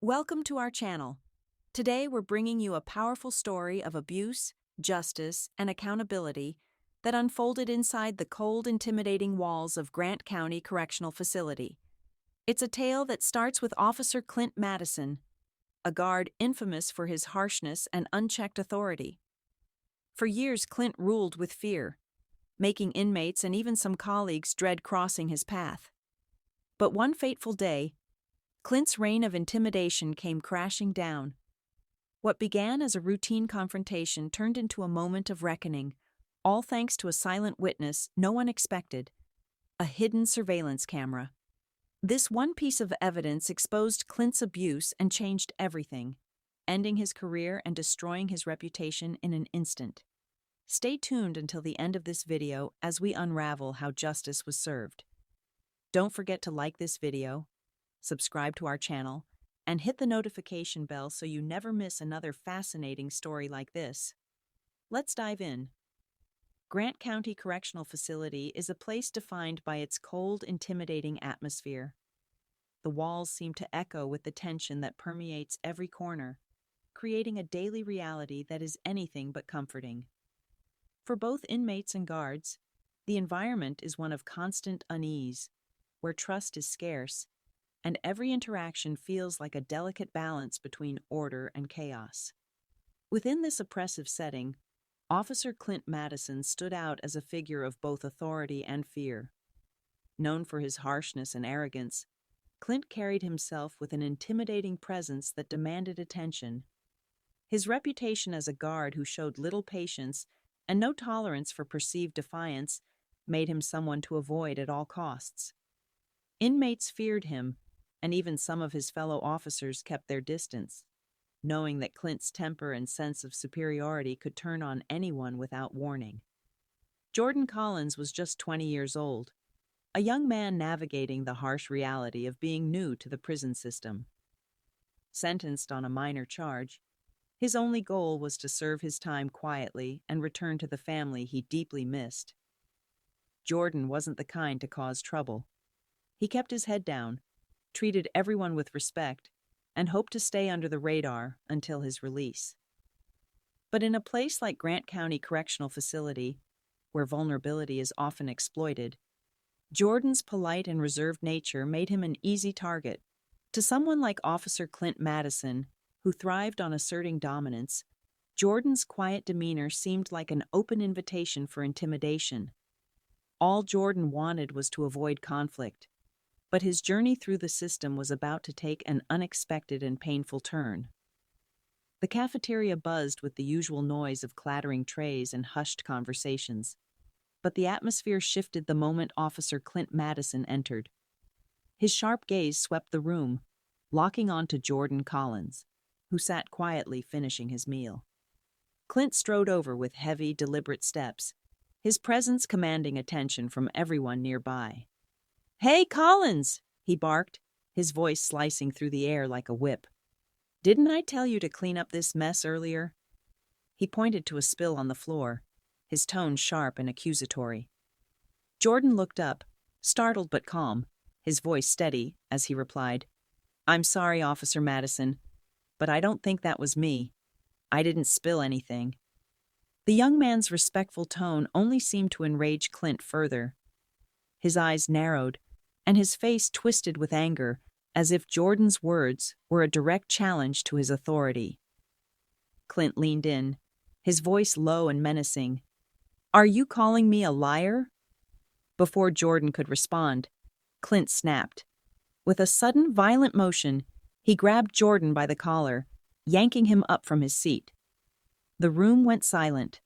Welcome to our channel. Today we're bringing you a powerful story of abuse, justice, and accountability that unfolded inside the cold, intimidating walls of Grant County Correctional Facility. It's a tale that starts with Officer Clint Madison, a guard infamous for his harshness and unchecked authority. For years, Clint ruled with fear, making inmates and even some colleagues dread crossing his path. But one fateful day, Clint's reign of intimidation came crashing down. What began as a routine confrontation turned into a moment of reckoning, all thanks to a silent witness no one expected: a hidden surveillance camera. This one piece of evidence exposed Clint's abuse and changed everything, ending his career and destroying his reputation in an instant. Stay tuned until the end of this video as we unravel how justice was served. Don't forget to like this video, subscribe to our channel, and hit the notification bell so you never miss another fascinating story like this. Let's dive in. Grant County Correctional Facility is a place defined by its cold, intimidating atmosphere. The walls seem to echo with the tension that permeates every corner, creating a daily reality that is anything but comforting. For both inmates and guards, the environment is one of constant unease, where trust is scarce, and every interaction feels like a delicate balance between order and chaos. Within this oppressive setting, Officer Clint Madison stood out as a figure of both authority and fear. Known for his harshness and arrogance, Clint carried himself with an intimidating presence that demanded attention. His reputation as a guard who showed little patience and no tolerance for perceived defiance made him someone to avoid at all costs. Inmates feared him, and even some of his fellow officers kept their distance, knowing that Clint's temper and sense of superiority could turn on anyone without warning. Jordan Collins was just 20 years old, a young man navigating the harsh reality of being new to the prison system. Sentenced on a minor charge, his only goal was to serve his time quietly and return to the family he deeply missed. Jordan wasn't the kind to cause trouble. He kept his head down, treated everyone with respect, and hoped to stay under the radar until his release. But in a place like Grant County Correctional Facility, where vulnerability is often exploited, Jordan's polite and reserved nature made him an easy target. To someone like Officer Clint Madison, who thrived on asserting dominance, Jordan's quiet demeanor seemed like an open invitation for intimidation. All Jordan wanted was to avoid conflict, but his journey through the system was about to take an unexpected and painful turn. The cafeteria buzzed with the usual noise of clattering trays and hushed conversations, but the atmosphere shifted the moment Officer Clint Madison entered. His sharp gaze swept the room, locking onto Jordan Collins, who sat quietly finishing his meal. Clint strode over with heavy, deliberate steps, his presence commanding attention from everyone nearby. "Hey, Collins!" he barked, his voice slicing through the air like a whip. "Didn't I tell you to clean up this mess earlier?" He pointed to a spill on the floor, his tone sharp and accusatory. Jordan looked up, startled but calm, his voice steady as he replied, "I'm sorry, Officer Madison, but I don't think that was me. I didn't spill anything." The young man's respectful tone only seemed to enrage Clint further. His eyes narrowed, and his face twisted with anger, as if Jordan's words were a direct challenge to his authority. Clint leaned in, his voice low and menacing. "Are you calling me a liar?" Before Jordan could respond, Clint snapped. With a sudden, violent motion, he grabbed Jordan by the collar, yanking him up from his seat. The room went silent,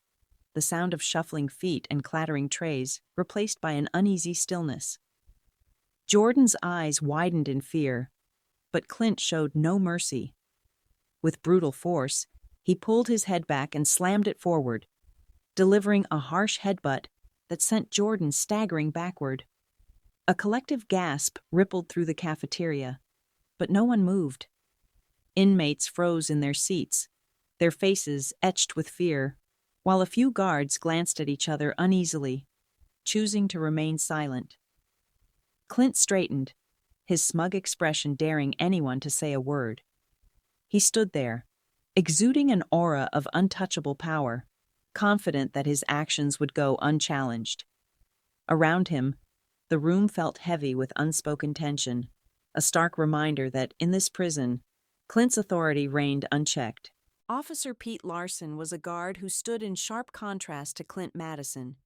the sound of shuffling feet and clattering trays replaced by an uneasy stillness. Jordan's eyes widened in fear, but Clint showed no mercy. With brutal force, he pulled his head back and slammed it forward, delivering a harsh headbutt that sent Jordan staggering backward. A collective gasp rippled through the cafeteria, but no one moved. Inmates froze in their seats, their faces etched with fear, while a few guards glanced at each other uneasily, choosing to remain silent. Clint straightened, his smug expression daring anyone to say a word. He stood there, exuding an aura of untouchable power, confident that his actions would go unchallenged. Around him, the room felt heavy with unspoken tension, a stark reminder that, in this prison, Clint's authority reigned unchecked. Officer Pete Larson was a guard who stood in sharp contrast to Clint Madison.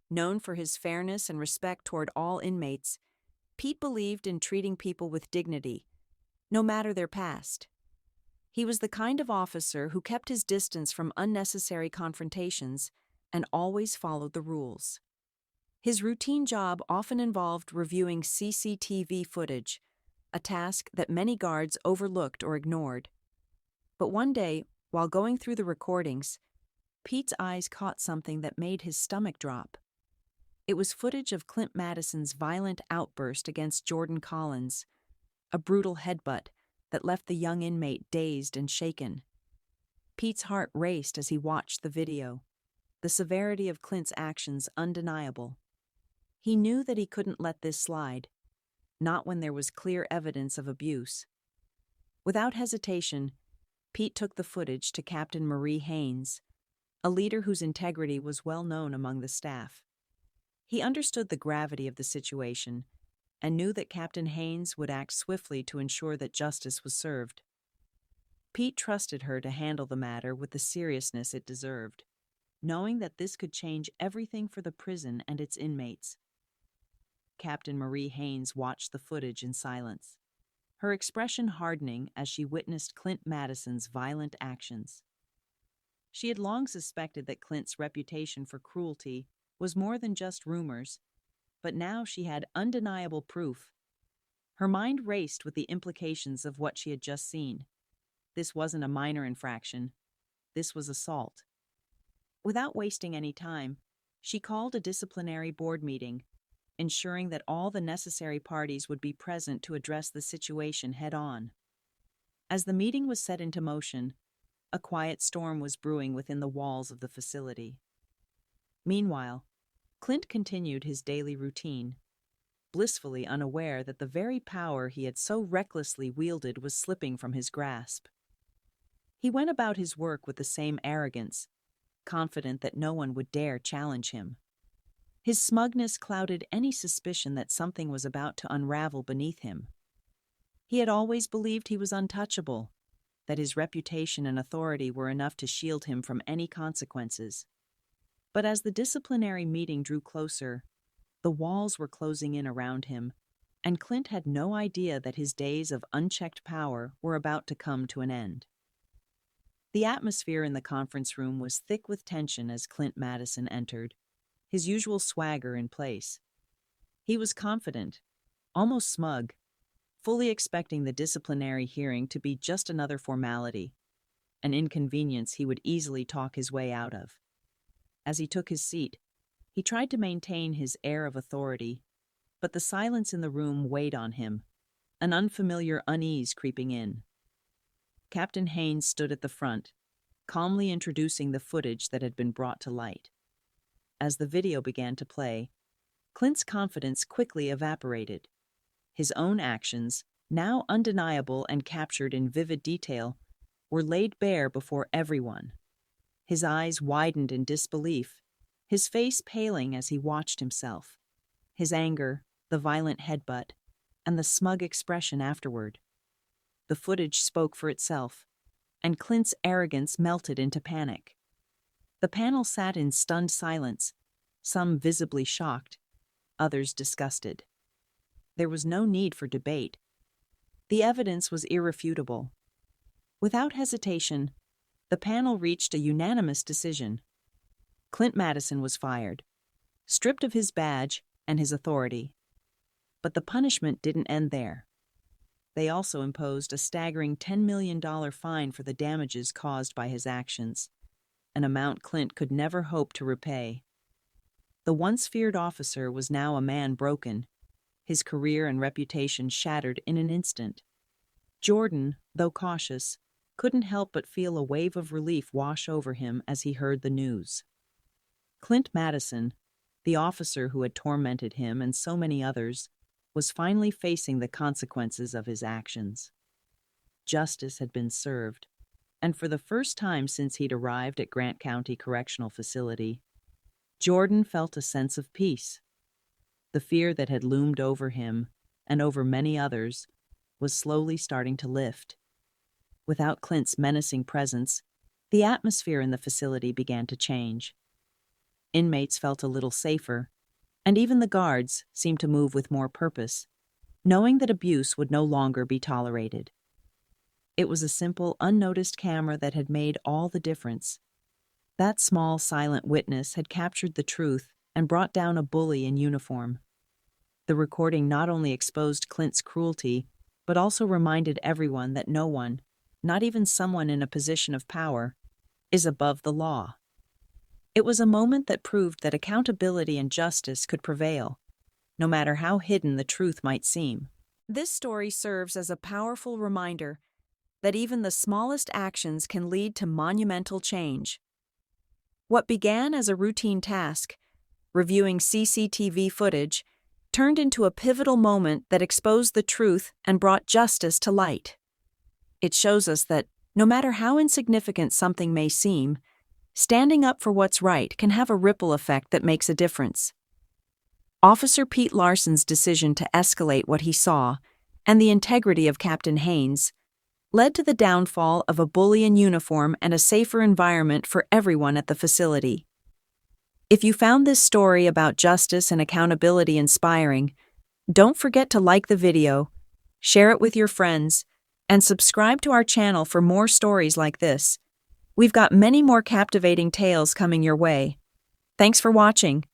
Known for his fairness and respect toward all inmates, Pete believed in treating people with dignity, no matter their past. He was the kind of officer who kept his distance from unnecessary confrontations and always followed the rules. His routine job often involved reviewing CCTV footage, a task that many guards overlooked or ignored. But one day, while going through the recordings, Pete's eyes caught something that made his stomach drop. It was footage of Clint Madison's violent outburst against Jordan Collins, a brutal headbutt that left the young inmate dazed and shaken. Pete's heart raced as he watched the video, the severity of Clint's actions undeniable. He knew that he couldn't let this slide, not when there was clear evidence of abuse. Without hesitation, Pete took the footage to Captain Marie Haynes, a leader whose integrity was well known among the staff. He understood the gravity of the situation and knew that Captain Haynes would act swiftly to ensure that justice was served. Pete trusted her to handle the matter with the seriousness it deserved, knowing that this could change everything for the prison and its inmates. Captain Marie Haynes watched the footage in silence, her expression hardening as she witnessed Clint Madison's violent actions. She had long suspected that Clint's reputation for cruelty was more than just rumors, but now she had undeniable proof. Her mind raced with the implications of what she had just seen. This wasn't a minor infraction. This was assault. Without wasting any time, she called a disciplinary board meeting, ensuring that all the necessary parties would be present to address the situation head-on. As the meeting was set into motion, a quiet storm was brewing within the walls of the facility. Meanwhile, Clint continued his daily routine, blissfully unaware that the very power he had so recklessly wielded was slipping from his grasp. He went about his work with the same arrogance, confident that no one would dare challenge him. His smugness clouded any suspicion that something was about to unravel beneath him. He had always believed he was untouchable, that his reputation and authority were enough to shield him from any consequences. But as the disciplinary meeting drew closer, the walls were closing in around him, and Clint had no idea that his days of unchecked power were about to come to an end. The atmosphere in the conference room was thick with tension as Clint Madison entered, his usual swagger in place. He was confident, almost smug, fully expecting the disciplinary hearing to be just another formality, an inconvenience he would easily talk his way out of. As he took his seat, he tried to maintain his air of authority, but the silence in the room weighed on him, an unfamiliar unease creeping in. Captain Haynes stood at the front, calmly introducing the footage that had been brought to light. As the video began to play, Clint's confidence quickly evaporated. His own actions, now undeniable and captured in vivid detail, were laid bare before everyone. His eyes widened in disbelief, his face paling as he watched himself. His anger, the violent headbutt, and the smug expression afterward. The footage spoke for itself, and Clint's arrogance melted into panic. The panel sat in stunned silence, some visibly shocked, others disgusted. There was no need for debate. The evidence was irrefutable. Without hesitation, the panel reached a unanimous decision. Clint Madison was fired, stripped of his badge and his authority. But the punishment didn't end there. They also imposed a staggering $10 million fine for the damages caused by his actions, an amount Clint could never hope to repay. The once feared officer was now a man broken, his career and reputation shattered in an instant. Jordan, though cautious, couldn't help but feel a wave of relief wash over him as he heard the news. Clint Madison, the officer who had tormented him and so many others, was finally facing the consequences of his actions. justice had been served, and for the first time since he'd arrived at Grant County Correctional Facility, Jordan felt a sense of peace. The fear that had loomed over him, and over many others, was slowly starting to lift. Without Clint's menacing presence, the atmosphere in the facility began to change. Inmates felt a little safer, and even the guards seemed to move with more purpose, knowing that abuse would no longer be tolerated. It was a simple, unnoticed camera that had made all the difference. That small, silent witness had captured the truth and brought down a bully in uniform. The recording not only exposed Clint's cruelty, but also reminded everyone that no one, not even someone in a position of power, is above the law. It was a moment that proved that accountability and justice could prevail, no matter how hidden the truth might seem. This story serves as a powerful reminder that even the smallest actions can lead to monumental change. What began as a routine task, reviewing CCTV footage, turned into a pivotal moment that exposed the truth and brought justice to light. It shows us that, no matter how insignificant something may seem, standing up for what's right can have a ripple effect that makes a difference. Officer Pete Larson's decision to escalate what he saw, and the integrity of Captain Haynes, led to the downfall of a bully in uniform and a safer environment for everyone at the facility. If you found this story about justice and accountability inspiring, don't forget to like the video, share it with your friends, and subscribe to our channel for more stories like this. We've got many more captivating tales coming your way. Thanks for watching.